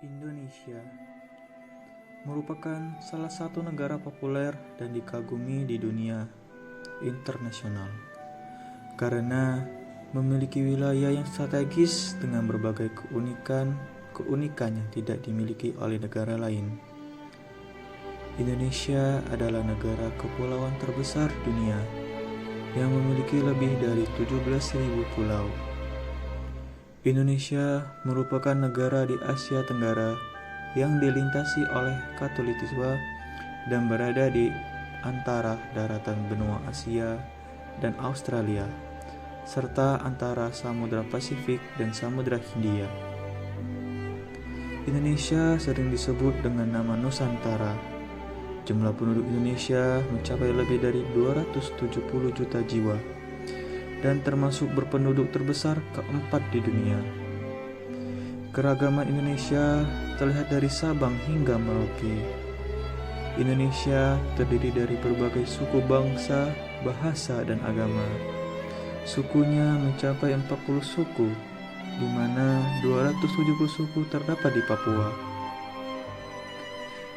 Indonesia merupakan salah satu negara populer dan dikagumi di dunia internasional karena memiliki wilayah yang strategis dengan berbagai keunikan yang tidak dimiliki oleh negara lain. Indonesia adalah negara kepulauan terbesar dunia yang memiliki lebih dari 17.000 pulau. Indonesia merupakan negara di Asia Tenggara yang dilintasi oleh Khatulistiwa dan berada di antara daratan benua Asia dan Australia, serta antara Samudra Pasifik dan Samudra Hindia. Indonesia sering disebut dengan nama Nusantara. Jumlah penduduk Indonesia mencapai lebih dari 270 juta jiwa dan termasuk berpenduduk terbesar keempat di dunia. Keragaman Indonesia terlihat dari Sabang hingga Merauke. Indonesia terdiri dari berbagai suku bangsa, bahasa, dan agama. Sukunya mencapai 40 suku, di mana 270 suku terdapat di Papua.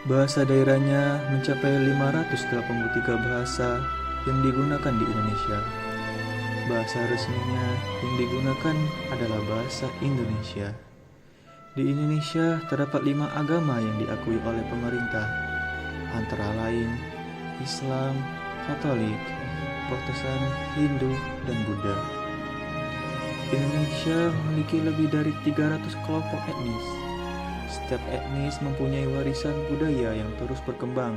Bahasa daerahnya mencapai 583 bahasa yang digunakan di Indonesia. Bahasa resminya yang digunakan adalah bahasa Indonesia. Di Indonesia terdapat 5 agama yang diakui oleh pemerintah, antara lain Islam, Katolik, Protestan, Hindu, dan Buddha. Indonesia memiliki lebih dari 300 kelompok etnis. Setiap etnis mempunyai warisan budaya yang terus berkembang.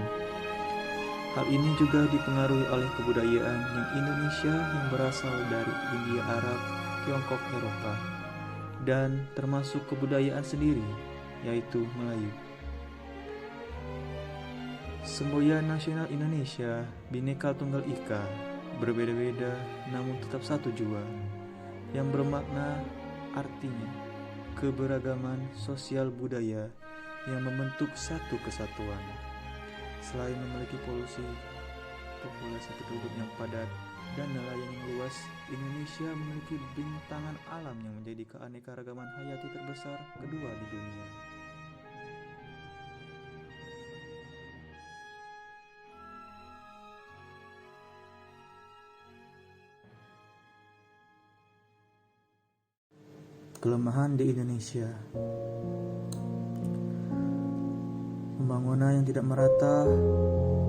Hal ini juga dipengaruhi oleh kebudayaan yang Indonesia yang berasal dari India Arab, Tiongkok, Eropa, dan termasuk kebudayaan sendiri, yaitu Melayu. Semboyan nasional Indonesia, Bhinneka Tunggal Ika, berbeda-beda namun tetap satu jua, yang bermakna artinya keberagaman sosial budaya yang membentuk satu kesatuan. Selain memiliki populasi penduduk yang padat dan nelayan yang luas, Indonesia memiliki bintangan alam yang menjadi keanekaragaman hayati terbesar kedua di dunia. Kelemahan di Indonesia. Pembangunan yang tidak merata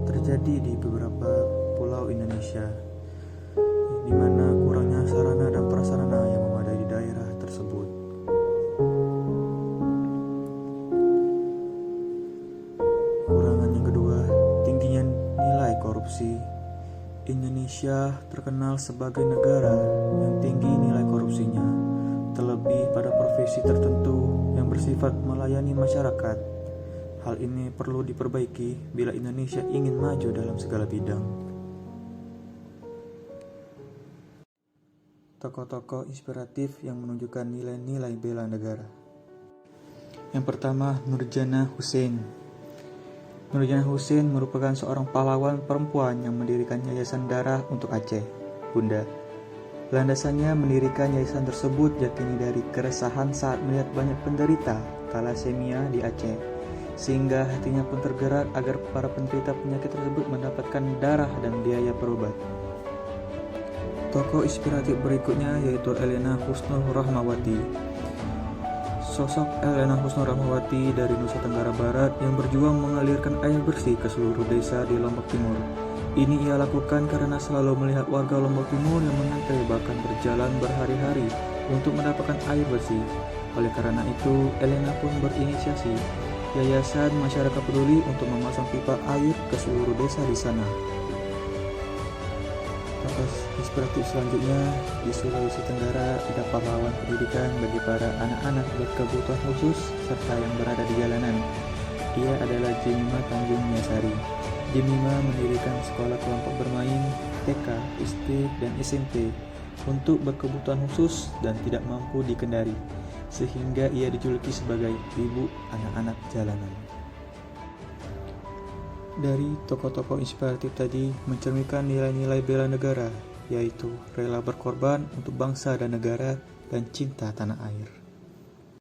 terjadi di beberapa pulau Indonesia, di mana kurangnya sarana dan prasarana yang memadai di daerah tersebut. Kurangan yang kedua, tingginya nilai korupsi. Indonesia terkenal sebagai negara yang tinggi nilai korupsinya, terlebih pada profesi tertentu yang bersifat melayani masyarakat. Hal ini perlu diperbaiki bila Indonesia ingin maju dalam segala bidang. Tokoh-tokoh inspiratif yang menunjukkan nilai-nilai bela negara. Yang pertama, Nurjana Hussein. Nurjana Hussein merupakan seorang pahlawan perempuan yang mendirikan Yayasan Darah untuk Aceh, Bunda. Landasannya mendirikan yayasan tersebut yakini dari keresahan saat melihat banyak penderita talasemia di Aceh, sehingga hatinya pun tergerak agar para penderita penyakit tersebut mendapatkan darah dan biaya berobat. Tokoh inspiratif berikutnya yaitu Elena Husnul Rahmawati. Sosok Elena Husnul Rahmawati dari Nusa Tenggara Barat yang berjuang mengalirkan air bersih ke seluruh desa di Lombok Timur. Ini ia lakukan karena selalu melihat warga Lombok Timur yang mengantre bahkan berjalan berhari-hari untuk mendapatkan air bersih. Oleh karena itu, Elena pun berinisiasi Yayasan Masyarakat Peduli untuk memasang pipa air ke seluruh desa di sana. Tokoh inspiratif selanjutnya di Sulawesi Tenggara ada pahlawan pendidikan bagi para anak-anak berkebutuhan khusus serta yang berada di jalanan. Ia adalah Jemima Tanjung Nyasari. Jemima mendirikan sekolah kelompok bermain, TK, SD, dan SMP untuk berkebutuhan khusus dan tidak mampu dikendari, sehingga ia dijuluki sebagai ibu anak-anak jalanan. Dari tokoh-tokoh inspiratif tadi mencerminkan nilai-nilai bela negara, yaitu rela berkorban untuk bangsa dan negara dan cinta tanah air.